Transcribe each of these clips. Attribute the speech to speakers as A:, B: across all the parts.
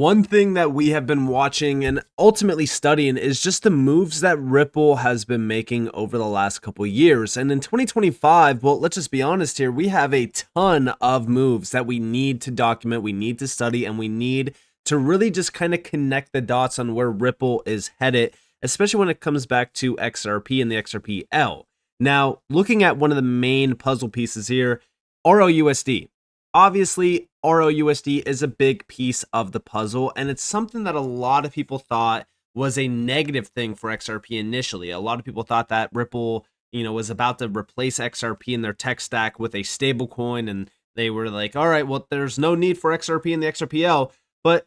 A: One thing that we have been watching and ultimately studying is just the moves that Ripple has been making over the last couple years. And in 2025, well, let's just be honest here, we have a ton of moves that we need to document, we need to study, and we need to really just kind of connect the dots on where Ripple is headed, especially when it comes back to XRP and the XRPL. Now, looking at one of the main puzzle pieces here, ROUSD. Obviously, ROUSD is a big piece of the puzzle, and it's something that a lot of people thought was a negative thing for XRP initially. A lot of people thought that Ripple, was about to replace XRP in their tech stack with a stablecoin, and they were like, all right, well, there's no need for XRP in the XRPL. But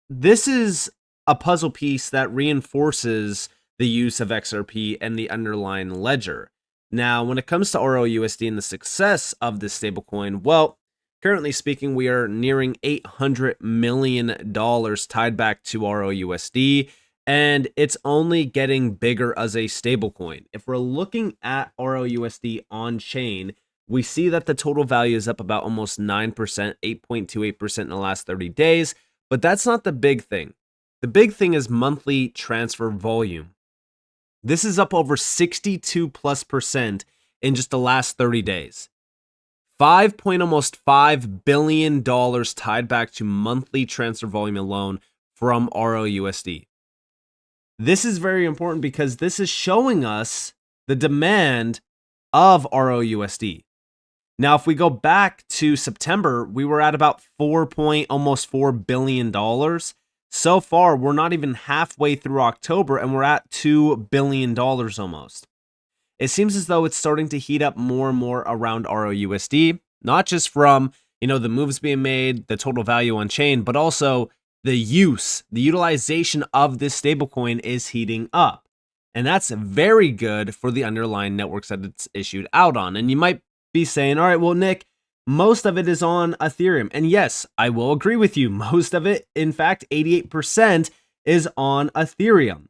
A: this is a puzzle piece that reinforces the use of XRP and the underlying ledger. Now, when it comes to ROUSD and the success of this stablecoin, well, currently speaking, we are nearing $800 million tied back to ROUSD, and it's only getting bigger as a stablecoin. If we're looking at ROUSD on chain, we see that the total value is up about almost 9%, 8.28% in the last 30 days, but that's not the big thing. The big thing is monthly transfer volume. This is up over 62+% in just the last 30 days. Almost $5 billion tied back to monthly transfer volume alone from ROUSD. This is very important because this is showing us the demand of ROUSD. Now, if we go back to September, we were at about almost $4 billion. So far, we're not even halfway through October, and we're at $2 billion almost. It seems as though it's starting to heat up more and more around ROUSD, not just from, the moves being made, the total value on chain, but also the utilization of this stablecoin is heating up. And that's very good for the underlying networks that it's issued out on. And you might be saying, all right, well, Nick, most of it is on Ethereum. And yes, I will agree with you. Most of it, in fact, 88% is on Ethereum.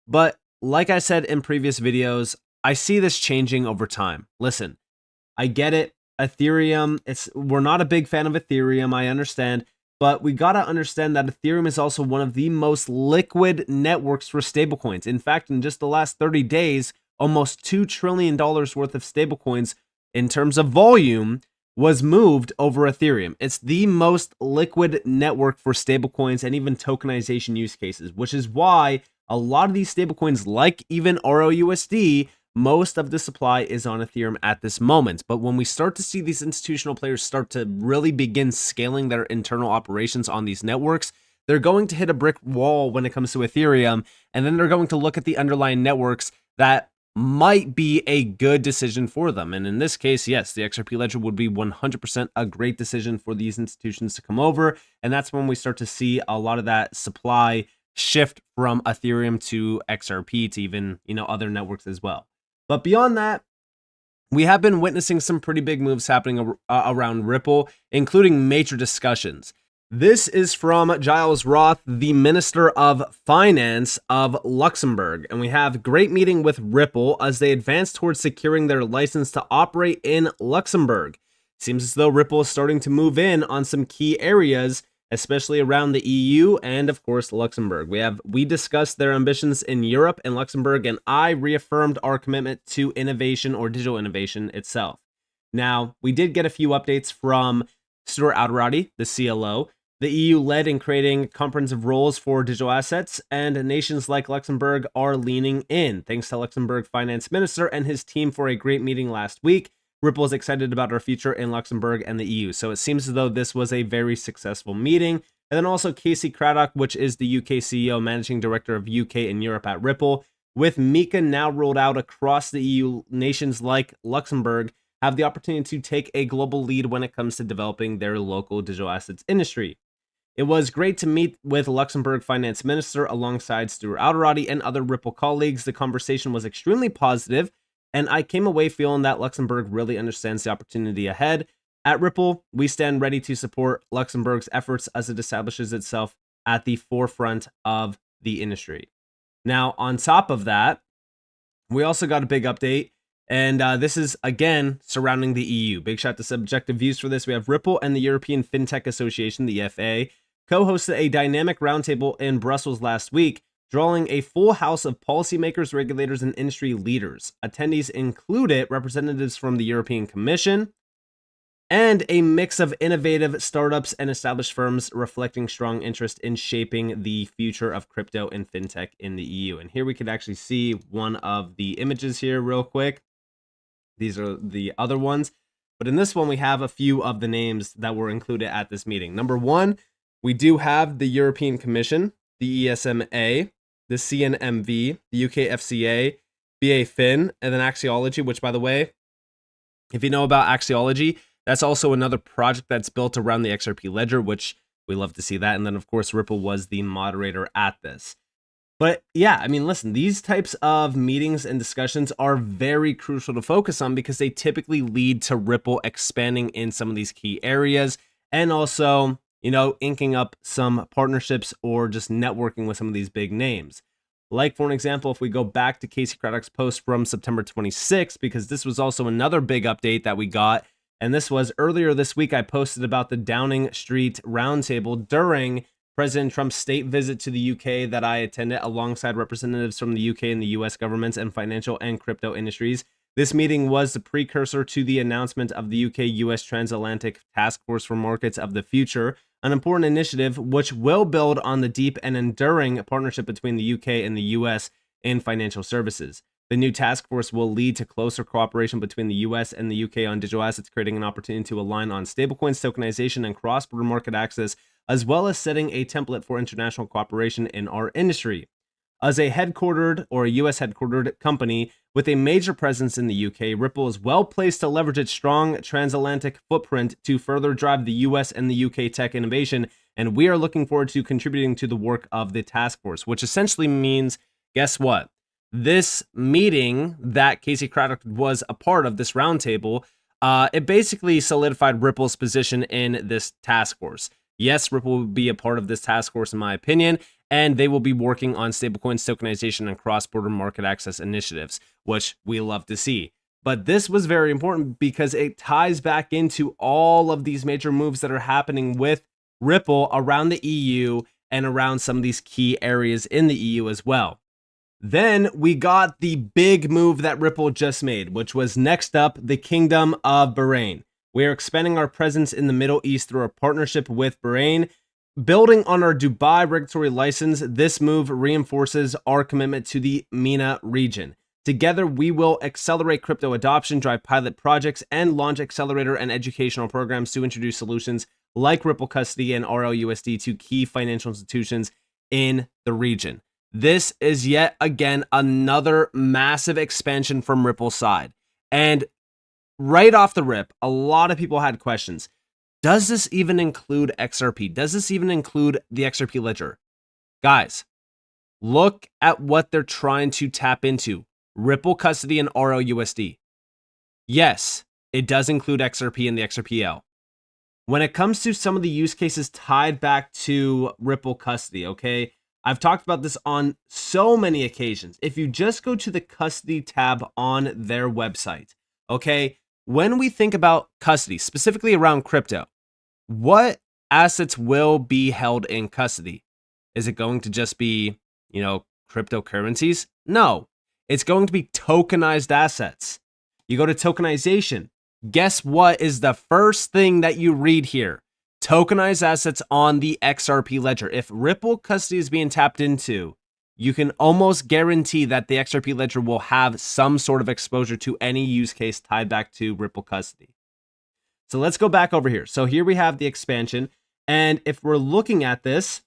A: But like I said in previous videos, I see this changing over time. Listen, I get it. Ethereum, we're not a big fan of Ethereum, I understand, but we got to understand that Ethereum is also one of the most liquid networks for stablecoins. In fact, in just the last 30 days, almost $2 trillion worth of stablecoins in terms of volume was moved over Ethereum. It's the most liquid network for stablecoins and even tokenization use cases, which is why a lot of these stablecoins, like even ROUSD, most of the supply is on Ethereum at this moment. But when we start to see these institutional players start to really begin scaling their internal operations on these networks, they're going to hit a brick wall when it comes to Ethereum, and then they're going to look at the underlying networks that might be a good decision for them. And in this case, yes, the XRP ledger would be 100% a great decision for these institutions to come over. And that's when we start to see a lot of that supply shift from Ethereum to XRP to even, other networks as well. But beyond that, we have been witnessing some pretty big moves happening around Ripple, including major discussions. This is from Giles Roth, the Minister of Finance of Luxembourg. And we have great meeting with Ripple as they advance towards securing their license to operate in Luxembourg. Seems as though Ripple is starting to move in on some key areas, especially around the EU and, of course, Luxembourg. We discussed their ambitions in Europe and Luxembourg, and I reaffirmed our commitment to innovation or digital innovation itself. Now, we did get a few updates from Stuart Alderati, the CLO. The EU led in creating comprehensive rules for digital assets, and nations like Luxembourg are leaning in. Thanks to Luxembourg Finance Minister and his team for a great meeting last week. Ripple is excited about our future in Luxembourg and the EU. So it seems as though this was a very successful meeting. And then also Casey Craddock, which is the UK CEO, Managing Director of UK and Europe at Ripple. With Mika now rolled out across the EU, nations like Luxembourg have the opportunity to take a global lead when it comes to developing their local digital assets industry. It was great to meet with Luxembourg Finance Minister alongside Stuart Alderati and other Ripple colleagues. The conversation was extremely positive, and I came away feeling that Luxembourg really understands the opportunity ahead. At Ripple, we stand ready to support Luxembourg's efforts as it establishes itself at the forefront of the industry. Now, on top of that, we also got a big update, and this is, again, surrounding the EU. Big shout to Subjective Views for this. We have Ripple and the European FinTech Association, the EFA, co-hosted a dynamic roundtable in Brussels last week, drawing a full house of policymakers, regulators, and industry leaders. Attendees included representatives from the European Commission and a mix of innovative startups and established firms, reflecting strong interest in shaping the future of crypto and fintech in the EU. And here we could actually see one of the images here real quick. These are the other ones. But in this one, we have a few of the names that were included at this meeting. Number one, we do have the European Commission, the ESMA, the CNMV, the UK FCA, BaFin, and then Axiology, which, by the way, if you know about Axiology, that's also another project that's built around the XRP ledger, which we love to see that. And then, of course, Ripple was the moderator at this. But yeah, I mean, listen, these types of meetings and discussions are very crucial to focus on because they typically lead to Ripple expanding in some of these key areas and also, inking up some partnerships or just networking with some of these big names. Like, for an example, if we go back to Casey Craddock's post from September 26th, because this was also another big update that we got. And this was earlier this week, I posted about the Downing Street Roundtable during President Trump's state visit to the UK that I attended alongside representatives from the UK and the US governments and financial and crypto industries. This meeting was the precursor to the announcement of the UK-US Transatlantic Task Force for Markets of the Future, an important initiative which will build on the deep and enduring partnership between the UK and the US in financial services. The new task force will lead to closer cooperation between the US and the UK on digital assets, creating an opportunity to align on stablecoins, tokenization, and cross-border market access, as well as setting a template for international cooperation in our industry. As a headquartered or a US headquartered company with a major presence in the UK, Ripple is well placed to leverage its strong transatlantic footprint to further drive the US and the UK tech innovation, and we are looking forward to contributing to the work of the task force, which essentially means, guess what? This meeting that Casey Craddock was a part of, this roundtable, it basically solidified Ripple's position in this task force. Yes, Ripple will be a part of this task force, in my opinion, and they will be working on stablecoins, tokenization, and cross-border market access initiatives, which we love to see. But this was very important because it ties back into all of these major moves that are happening with Ripple around the EU and around some of these key areas in the EU as well. Then we got the big move that Ripple just made, which was next up, the Kingdom of Bahrain. We are expanding our presence in the Middle East through a partnership with Bahrain. Building on our Dubai regulatory license, this move reinforces our commitment to the MENA region. Together, we will accelerate crypto adoption, drive pilot projects, and launch accelerator and educational programs to introduce solutions like Ripple Custody and RLUSD to key financial institutions in the region. This is yet again another massive expansion from Ripple's side. And right off the rip, a lot of people had questions. Does this even include XRP? Does this even include the XRP ledger? Guys, look at what they're trying to tap into. Ripple Custody and RLUSD. Yes, it does include XRP and the XRPL. When it comes to some of the use cases tied back to Ripple Custody, okay, I've talked about this on so many occasions. If you just go to the custody tab on their website, okay, when we think about custody, specifically around crypto, what assets will be held in custody? Is it going to just be, cryptocurrencies? No, it's going to be tokenized assets. You go to tokenization. Guess what is the first thing that you read here? Tokenized assets on the XRP ledger. If Ripple Custody is being tapped into, you can almost guarantee that the XRP ledger will have some sort of exposure to any use case tied back to Ripple Custody. So let's go back over here. So here we have the expansion. And if we're looking at this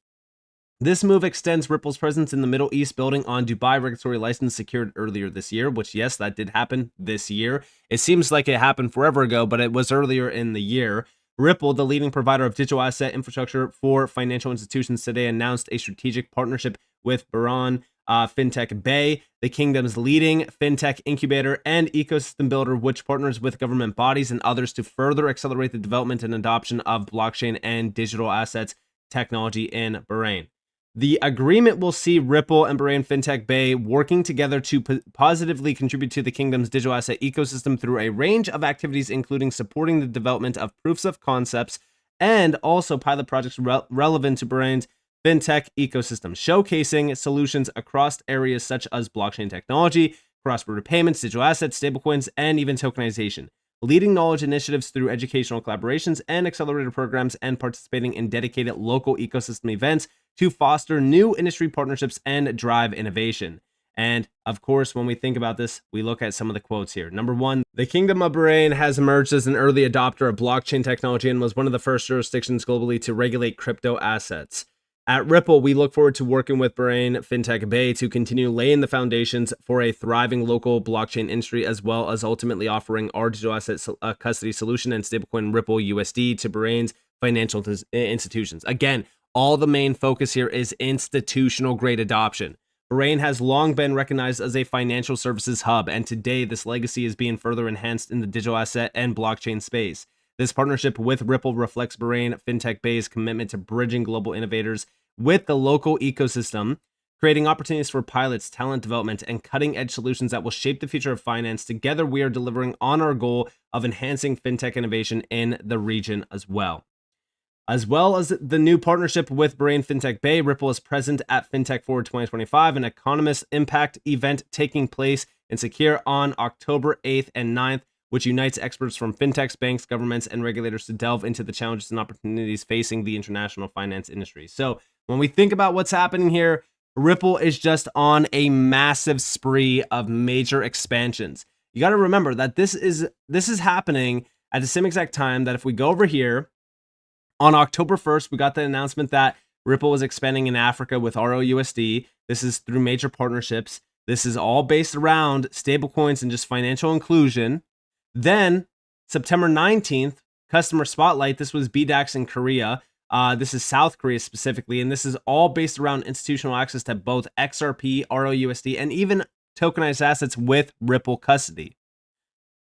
A: move extends Ripple's presence in the Middle East, building on Dubai regulatory license secured earlier this year, which, yes, that did happen this year. It seems like it happened forever ago, but it was earlier in the year. Ripple, the leading provider of digital asset infrastructure for financial institutions, today announced a strategic partnership with Bahrain Fintech Bay, the kingdom's leading fintech incubator and ecosystem builder, which partners with government bodies and others to further accelerate the development and adoption of blockchain and digital assets technology in Bahrain. The agreement will see Ripple and Bahrain Fintech Bay working together to positively contribute to the kingdom's digital asset ecosystem through a range of activities, including supporting the development of proofs of concepts and also pilot projects relevant to Bahrain's fintech ecosystem, showcasing solutions across areas such as blockchain technology, cross-border payments, digital assets, stablecoins, and even tokenization. Leading knowledge initiatives through educational collaborations and accelerator programs, and participating in dedicated local ecosystem events to foster new industry partnerships and drive innovation. And of course, when we think about this, we look at some of the quotes here. Number one, the Kingdom of Bahrain has emerged as an early adopter of blockchain technology and was one of the first jurisdictions globally to regulate crypto assets. At Ripple, we look forward to working with Bahrain Fintech Bay to continue laying the foundations for a thriving local blockchain industry, as well as ultimately offering our digital asset custody solution and stablecoin Ripple USD to Bahrain's financial institutions. Again, all the main focus here is institutional grade adoption. Bahrain has long been recognized as a financial services hub, and today this legacy is being further enhanced in the digital asset and blockchain space. This partnership with Ripple reflects Bahrain Fintech Bay's commitment to bridging global innovators with the local ecosystem, creating opportunities for pilots, talent development, and cutting-edge solutions that will shape the future of finance. Together, we are delivering on our goal of enhancing fintech innovation in the region as well. As well as the new partnership with Bahrain Fintech Bay, Ripple is present at FinTech Forward 2025, an economist impact event taking place in Sakir on October 8th and 9th, which unites experts from fintechs, banks, governments, and regulators to delve into the challenges and opportunities facing the international finance industry. So when we think about what's happening here, Ripple is just on a massive spree of major expansions. You got to remember that this is happening at the same exact time that if we go over here, on October 1st, we got the announcement that Ripple was expanding in Africa with ROUSD. This is through major partnerships. This is all based around stablecoins and just financial inclusion. Then, September 19th, Customer Spotlight. This was BDAX in Korea. This is South Korea specifically, and this is all based around institutional access to both XRP, ROUSD, and even tokenized assets with Ripple custody.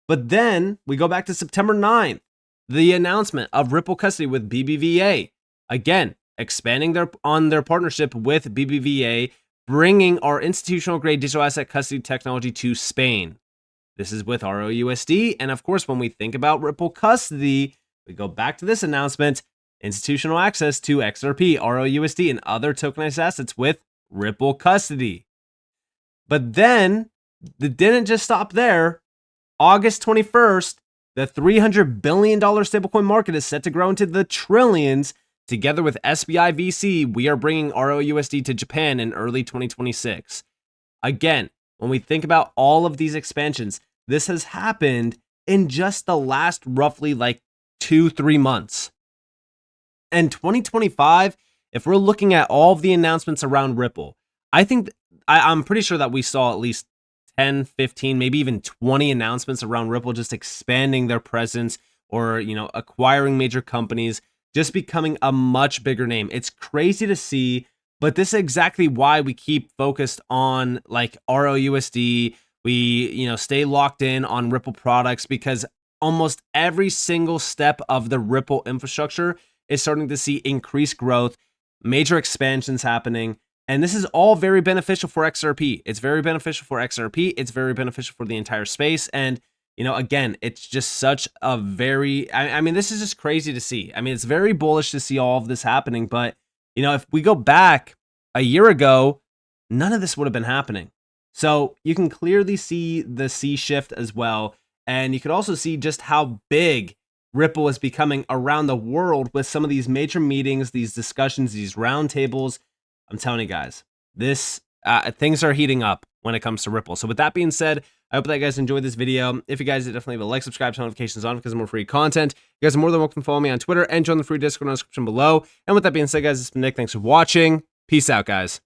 A: But then, we go back to September 9th. The announcement of Ripple custody with BBVA, again, expanding on their partnership with BBVA, bringing our institutional grade digital asset custody technology to Spain. This is with ROUSD. And of course, when we think about Ripple custody, we go back to this announcement, institutional access to XRP, ROUSD, and other tokenized assets with Ripple custody. But then, it didn't just stop there. August 21st, the $300 billion stablecoin market is set to grow into the trillions. Together with SBI VC, we are bringing ROUSD to Japan in early 2026. Again, when we think about all of these expansions, this has happened in just the last roughly 2-3 months. And 2025, if we're looking at all of the announcements around Ripple, I'm pretty sure that we saw at least 10, 15, maybe even 20 announcements around Ripple just expanding their presence or, acquiring major companies, just becoming a much bigger name. It's crazy to see, but this is exactly why we keep focused on ROUSD. We, stay locked in on Ripple products because almost every single step of the Ripple infrastructure is starting to see increased growth, major expansions happening. And this is all very beneficial for XRP. It's very beneficial for XRP. It's very beneficial for the entire space. And, again, it's just such a very, this is just crazy to see. It's very bullish to see all of this happening. But, if we go back a year ago, none of this would have been happening. So you can clearly see the sea shift as well. And you can also see just how big Ripple is becoming around the world with some of these major meetings, these discussions, these roundtables. I'm telling you guys, things are heating up when it comes to Ripple. So with that being said, I hope that you guys enjoyed this video. If you guys did, definitely leave a like, subscribe, turn notifications on because more free content. You guys are more than welcome to follow me on Twitter and join the free Discord in the description below. And with that being said, guys, it's been Nick. Thanks for watching. Peace out, guys.